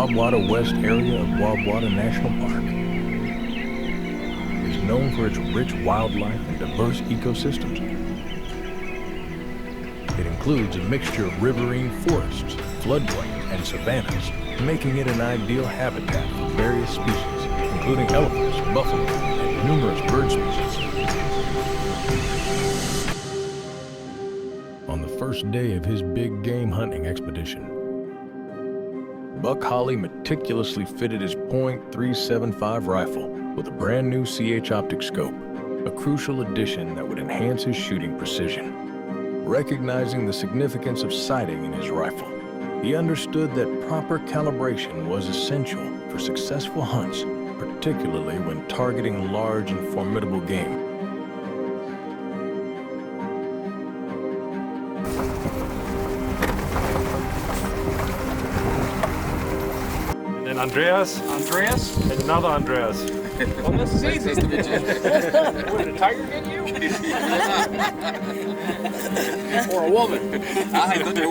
Wabwada West area of Wabwada National Park. It's known for its rich wildlife and diverse ecosystems. It includes a mixture of riverine forests, floodplains, and savannas, making it an ideal habitat for various species, including elephants, buffalo, and numerous bird species. On the first day of his big game hunting expedition, Buck Holly meticulously fitted his .375 rifle with a brand new CH optic scope, a crucial addition that would enhance his shooting precision. Recognizing the significance of sighting in his rifle, he understood that proper calibration was essential for successful hunts, particularly when targeting large and formidable game. And then Andreas, and another Andreas. Well, this is easy. Nice to meet you. Would a tiger get you? Or a woman? I don't know,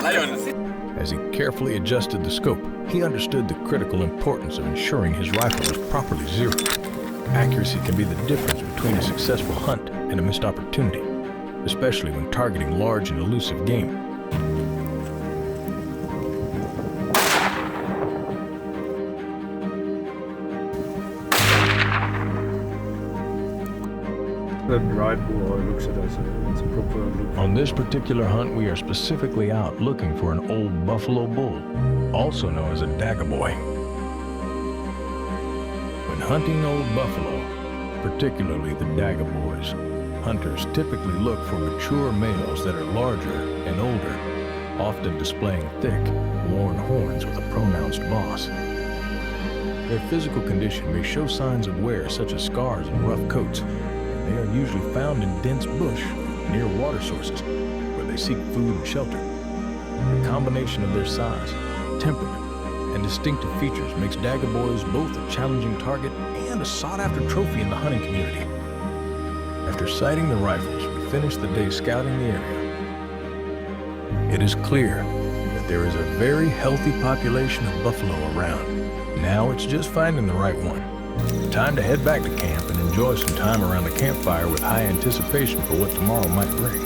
lion. As he carefully adjusted the scope, he understood the critical importance of ensuring his rifle was properly zeroed. Accuracy can be the difference between a successful hunt and a missed opportunity, especially when targeting large and elusive game. The rifle looks at us as a proper look. On this particular hunt, we are specifically out looking for an old buffalo bull, also known as a dagger boy. When hunting old buffalo, particularly the dagger boys, hunters typically look for mature males that are larger and older, often displaying thick, worn horns with a pronounced boss. Their physical condition may show signs of wear, such as scars and rough coats. They are usually found in dense bush near water sources where they seek food and shelter. The combination of their size, temperament, and distinctive features makes dagger boys both a challenging target and a sought-after trophy in the hunting community. After sighting the rifles, we finished the day scouting the area. It is clear that there is a very healthy population of buffalo around. Now it's just finding the right one. Time to head back to camp and enjoy some time around the campfire with high anticipation for what tomorrow might bring.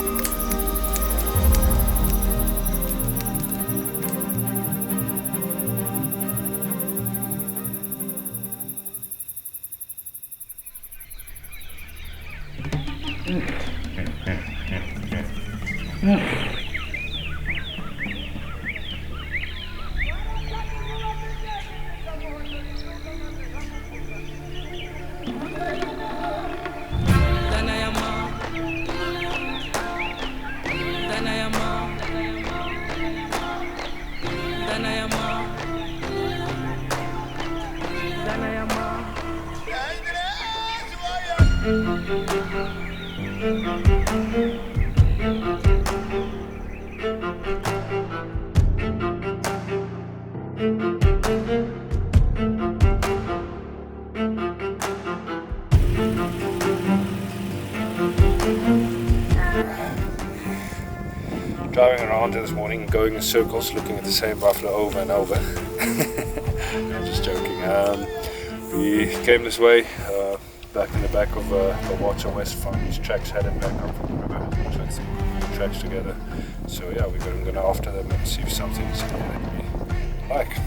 Driving around this morning, going in circles, looking at the same buffalo over and over. I'm just joking. We came this way, back in the back of the Watson West Farm. These tracks heading back up from the river, so tracks together. So yeah, we're going to go after them and see if something's in there that we like.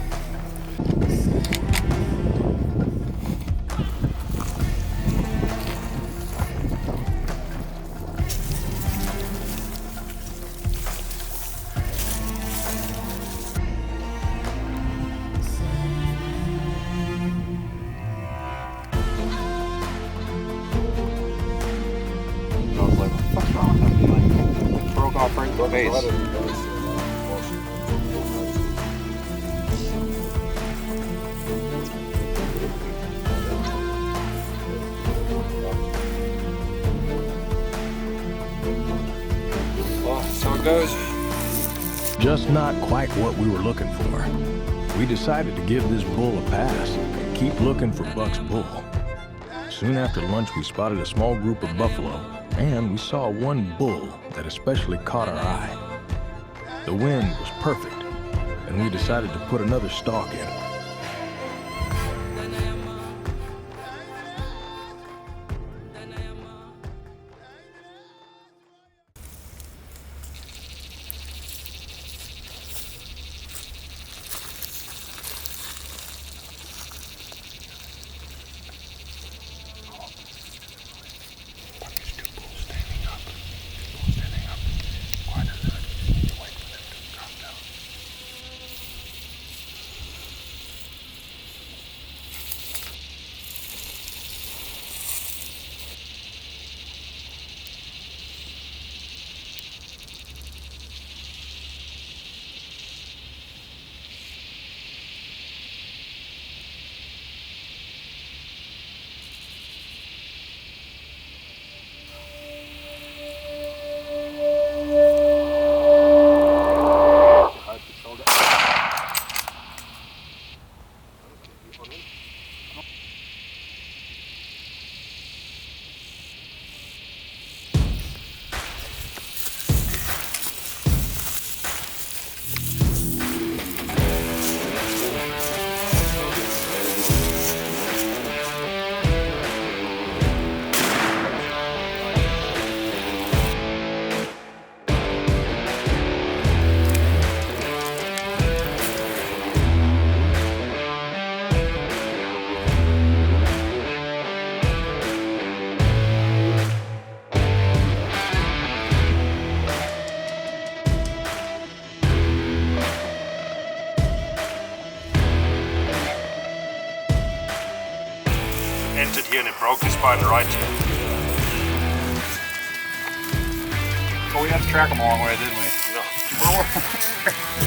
Broke off right in the face. Well, so it goes. Just not quite what we were looking for. We decided to give this bull a pass and keep looking for Buck's bull. Soon after lunch, we spotted a small group of buffalo, and we saw one bull that especially caught our eye. The wind was perfect, and we decided to put another stalk in. Entered here and it broke his spine right here. Well, we had to track him a long way, didn't we? No.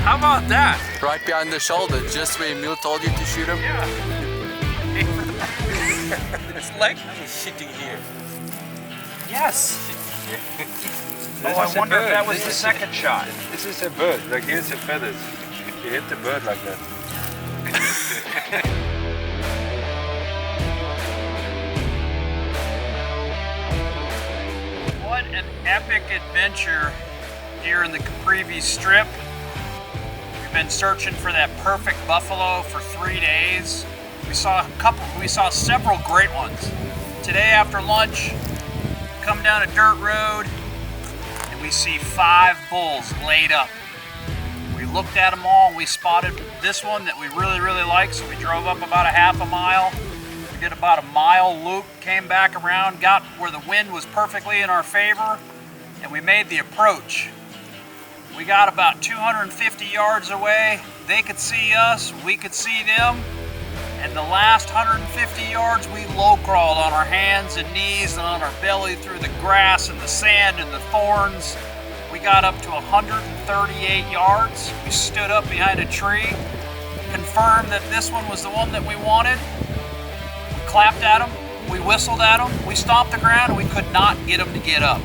How about that? Right behind the shoulder, just where Emil told you to shoot him. Yeah. It's like I'm shitting here. Yes. Oh, I wonder if that was the second shot. This is a bird. Like, here's the feathers. You hit the bird like that. What an epic adventure here in the Caprivi Strip. We've been searching for that perfect buffalo for 3 days. We saw several great ones. Today after lunch, come down a dirt road and we see 5 bulls laid up. We looked at them all and we spotted this one that we really liked, so we drove up about a half a mile. We did about a mile loop, came back around, got where the wind was perfectly in our favor, and we made the approach. We got about 250 yards away. They could see us, we could see them, and the last 150 yards we low crawled on our hands and knees and on our belly through the grass and the sand and the thorns. We got up to 138 yards. We stood up behind a tree, confirmed that this one was the one that we wanted. We clapped at him, we whistled at him, we stomped the ground, and we could not get him to get up.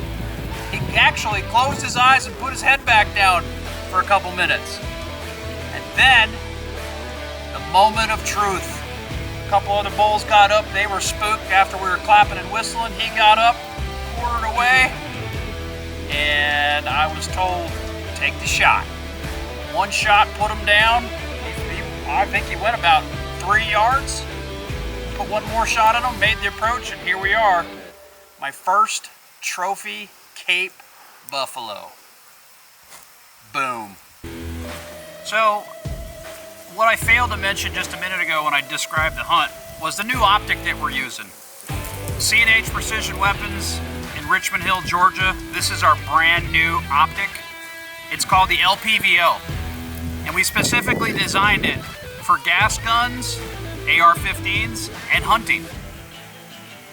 He actually closed his eyes and put his head back down for a couple minutes. And then, the moment of truth. A couple other bulls got up, they were spooked after we were clapping and whistling. He got up, quartered away, and I was told, take the shot. One shot put him down. I think he went about 3 yards. Put one more shot on him, made the approach, and here we are. My first trophy Cape buffalo. Boom. So, what I failed to mention just a minute ago when I described the hunt was the new optic that we're using. C&H Precision Weapons in Richmond Hill, Georgia. This is our brand new optic. It's called the LPVO. And we specifically designed it for gas guns, AR-15s, and hunting.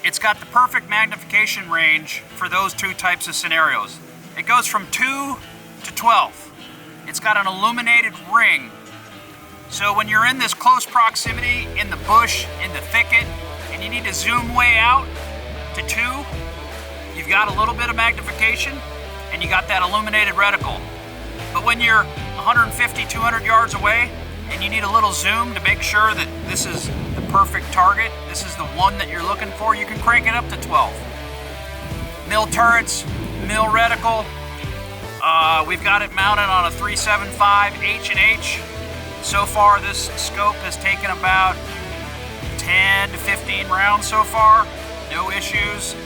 It's got the perfect magnification range for those two types of scenarios. It goes from 2 to 12. It's got an illuminated ring. So when you're in this close proximity, in the bush, in the thicket, and you need to zoom way out to 2, you've got a little bit of magnification and you got that illuminated reticle. But when you're 150, 200 yards away and you need a little zoom to make sure that this is the perfect target, this is the one that you're looking for, you can crank it up to 12. Mil turrets, mil reticle. We've got it mounted on a 375 H&H So far, this scope has taken about 10 to 15 rounds so far. No issues.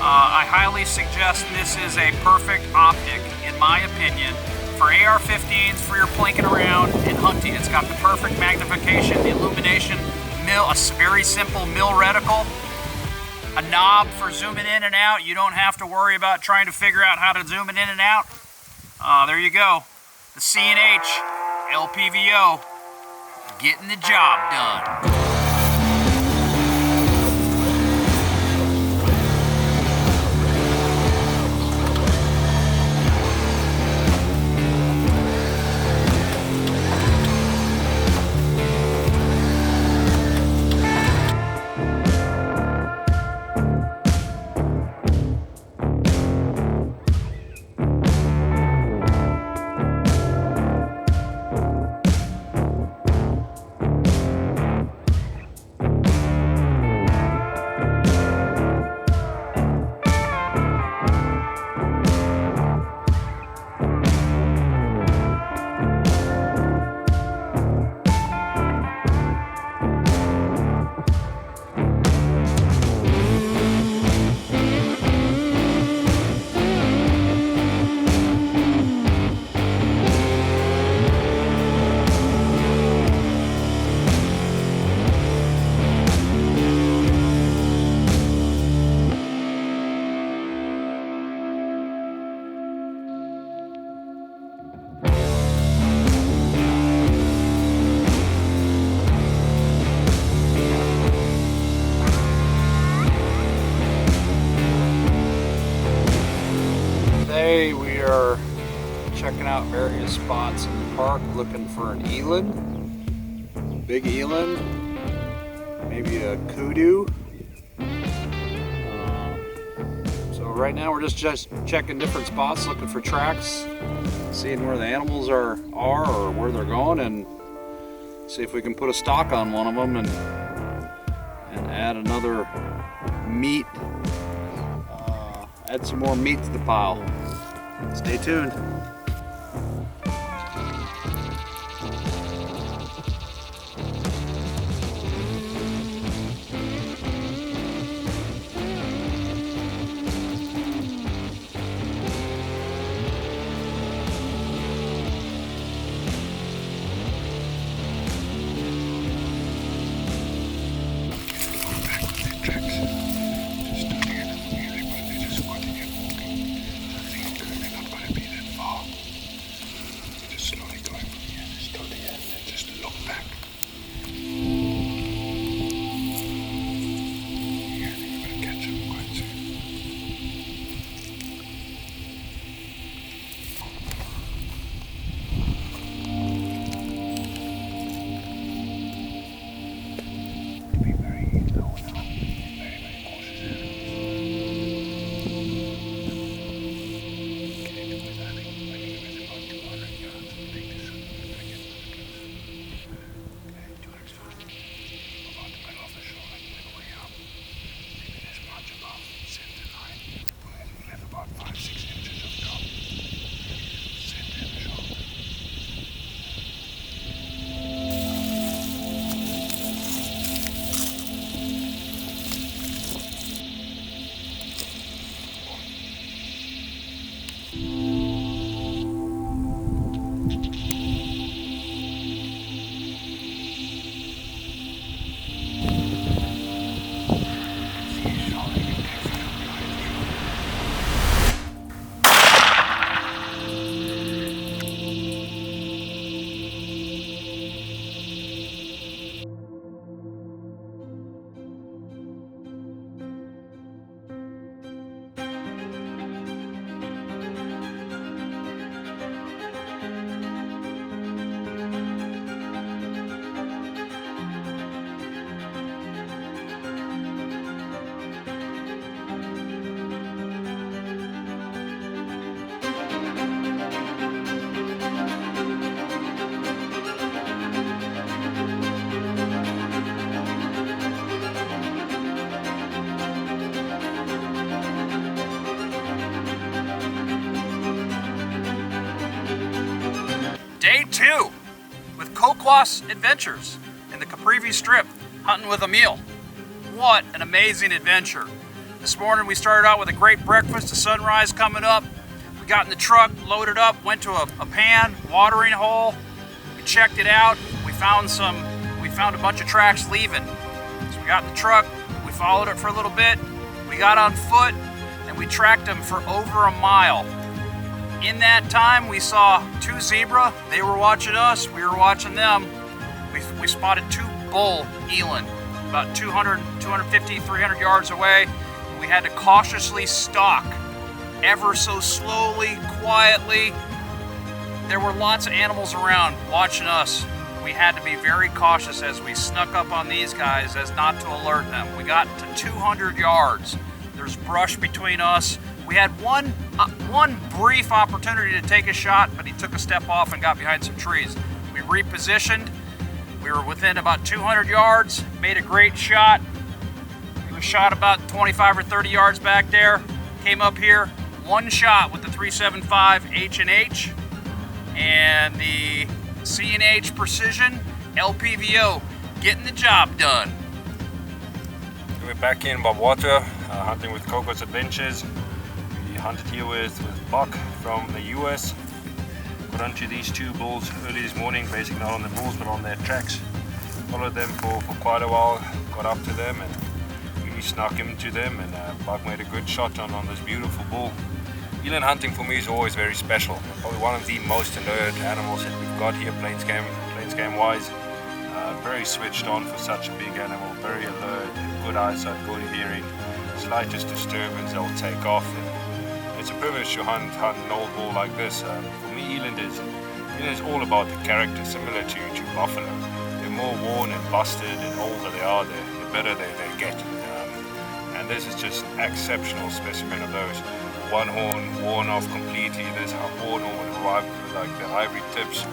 I highly suggest this is a perfect optic, in my opinion, for AR-15s, for your plinking around and hunting. It's got the perfect magnification, the illumination, a very simple mill reticle, a knob for zooming in and out. You don't have to worry about trying to figure out how to zoom it in and out. There you go. The C&H LPVO getting the job done. Today we are checking out various spots in the park looking for an eland, big eland, maybe a kudu. So right now we're just checking different spots, looking for tracks, seeing where the animals are or where they're going, and see if we can put a stock on one of them and add another meat. Add some more meat to the pile. Stay tuned. Day 2 with Kou Kuas adventures in the Caprivi Strip, hunting with Emil. What an amazing adventure. This morning we started out with a great breakfast, the sunrise coming up. We got in the truck, loaded up, went to a pan, watering hole. We checked it out. We found a bunch of tracks leaving. So we got in the truck, we followed it for a little bit. We got on foot and we tracked them for over a mile. In that time, we saw 2 zebra. They were watching us, we were watching them. We spotted 2 bull eland, about 200, 250, 300 yards away. We had to cautiously stalk, ever so slowly, quietly. There were lots of animals around watching us. We had to be very cautious as we snuck up on these guys as not to alert them. We got to 200 yards. There's brush between us. We had one brief opportunity to take a shot, but he took a step off and got behind some trees. We repositioned. We were within about 200 yards, made a great shot. He was shot about 25 or 30 yards back there. Came up here, one shot with the 375 H&H and the C&H Precision LPVO, getting the job done. We're back in Water, hunting with Kou Kuas Adventures. We hunted here with Buck from the US. Got onto these 2 bulls early this morning, basically not on the bulls but on their tracks. Followed them for quite a while, got up to them and we snuck into them, and Buck made a good shot on this beautiful bull. Eland hunting for me is always very special. Probably one of the most alert animals that we've got here, plains game wise. Very switched on for such a big animal, very alert, good eyesight, good hearing. Slightest disturbance, they'll take off. And it's a privilege to hunt an old bull like this. For me, Eland is all about the character, similar to buffalo. The more worn and busted and older they are, the better they get. And this is just an exceptional specimen of those. One horn worn off completely, this horn all wiped, like the ivory tips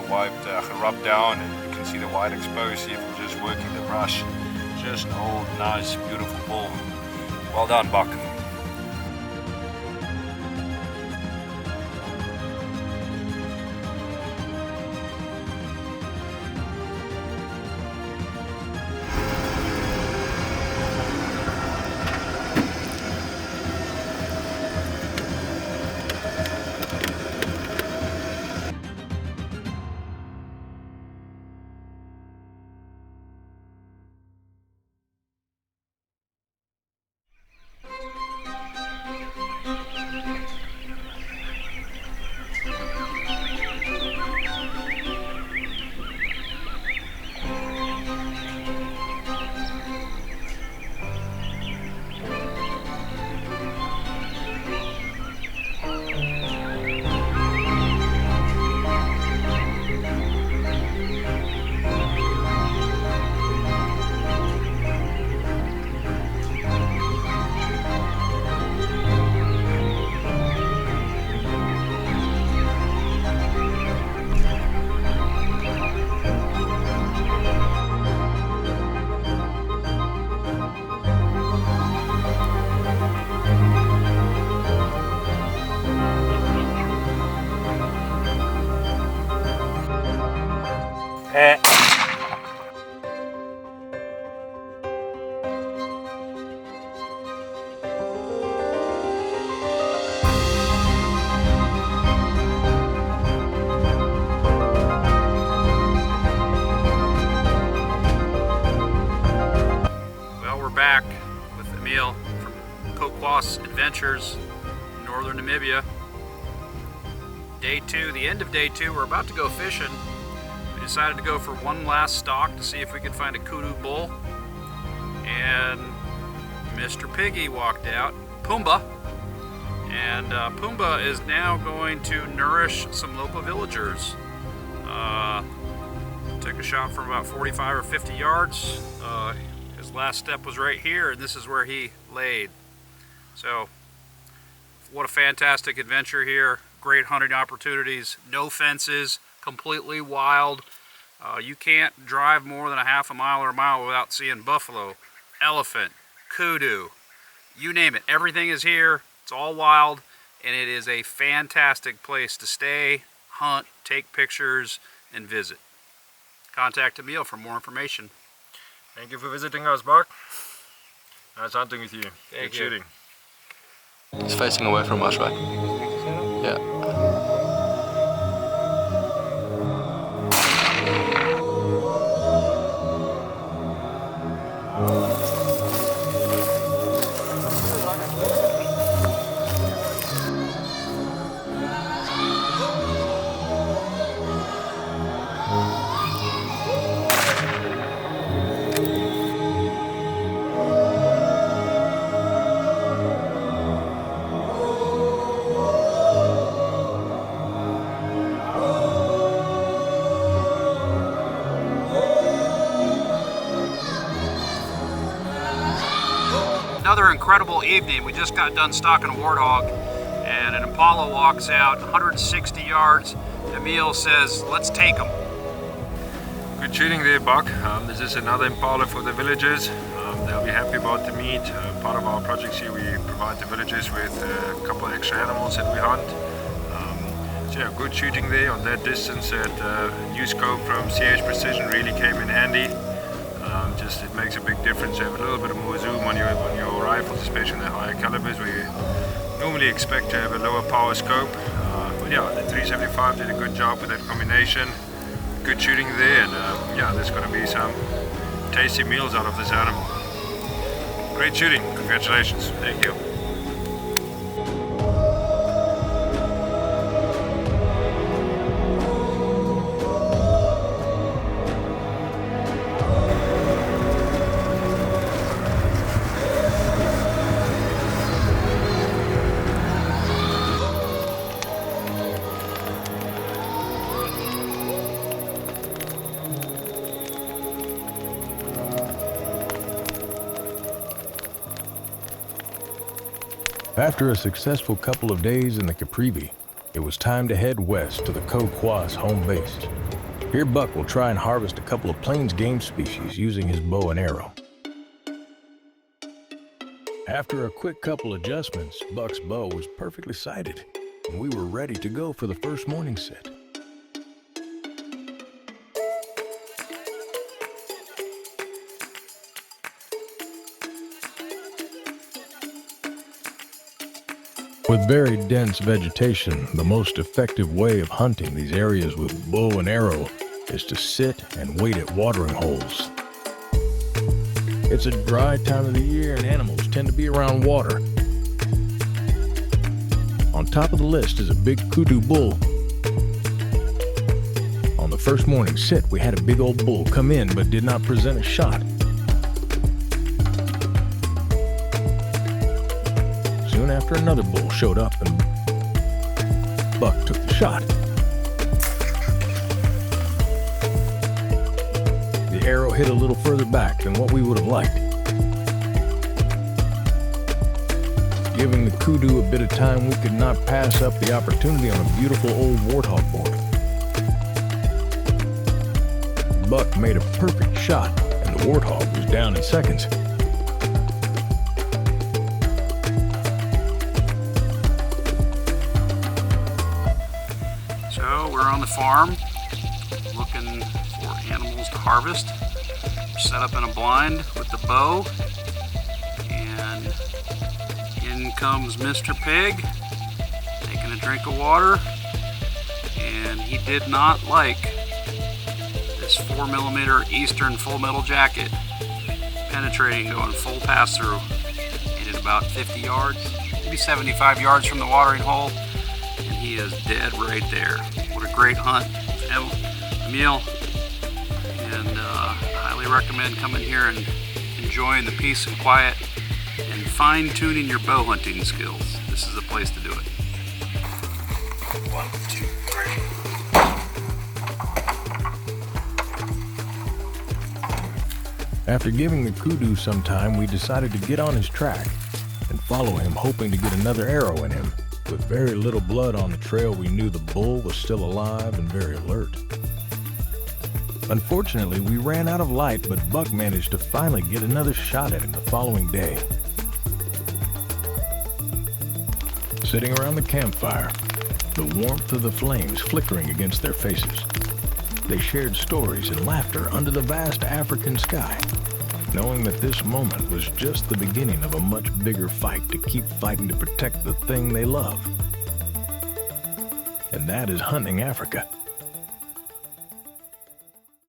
wiped, rubbed down, and you can see the white exposed here from just working the brush. Just an old, nice, beautiful bull. Well done, Buck. Back with Emil from Kou Kuas Adventures, Northern Namibia. Day 2, the end of day 2, we're about to go fishing. We decided to go for one last stalk to see if we could find a kudu bull. And Mr. Piggy walked out, Pumbaa. And Pumbaa is now going to nourish some local villagers. Took a shot from about 45 or 50 yards. His last step was right here, and this is where he laid. So, what a fantastic adventure here. Great hunting opportunities, no fences, completely wild. You can't drive more than a half a mile or a mile without seeing buffalo, elephant, kudu, you name it. Everything is here. It's all wild, and it is a fantastic place to stay, hunt, take pictures, and visit. contact Emil for more information. Thank you for visiting us, Buck. Nice hunting with you. Thank Good you. shooting. It's facing away from us, right? Yeah. Another incredible evening. We just got done stalking a warthog, and an Impala walks out 160 yards. Emil says, let's take him. Good shooting there, Buck. This is another Impala for the villagers. They'll be happy about the meat. Part of our projects here, we provide the villagers with a couple of extra animals that we hunt. So yeah, good shooting there on that distance. That new scope from CH Precision really came in handy. Just it makes a big difference to have a little bit more zoom on your rifles, especially in the higher calibers where you normally expect to have a lower power scope. But yeah, the 375 did a good job with that combination. Good shooting there, and yeah, there's going to be some tasty meals out of this animal. Great shooting, congratulations. Thank you. After a successful couple of days in the Caprivi, it was time to head west to the Kou Kuas home base. Here Buck will try and harvest a couple of plains game species using his bow and arrow. After a quick couple adjustments, Buck's bow was perfectly sighted, and we were ready to go for the first morning set. With very dense vegetation, the most effective way of hunting these areas with bow and arrow is to sit and wait at watering holes. It's a dry time of the year and animals tend to be around water. On top of the list is a big kudu bull. On the first morning sit, we had a big old bull come in but did not present a shot. Soon after, another bull showed up and Buck took the shot. The arrow hit a little further back than what we would have liked. Giving the kudu a bit of time, we could not pass up the opportunity on a beautiful old warthog board. Buck made a perfect shot and the warthog was down in seconds. So we're on the farm looking for animals to harvest. We're set up in a blind with the bow, and in comes Mr. Pig taking a drink of water, and he did not like this 4mm Eastern full metal jacket penetrating, going full pass through. Hit it about 50 yards, maybe 75 yards from the watering hole. He is dead right there. What a great hunt, Emil, and highly recommend coming here and enjoying the peace and quiet and fine-tuning your bow hunting skills. This is the place to do it. 1, 2, 3. After giving the kudu some time, we decided to get on his track and follow him, hoping to get another arrow in him. With very little blood on the trail, we knew the bull was still alive and very alert. Unfortunately, we ran out of light, but Buck managed to finally get another shot at him the following day. Sitting around the campfire, the warmth of the flames flickering against their faces. They shared stories and laughter under the vast African sky, knowing that this moment was just the beginning of a much bigger fight to keep fighting to protect the thing they love. And that is hunting Africa.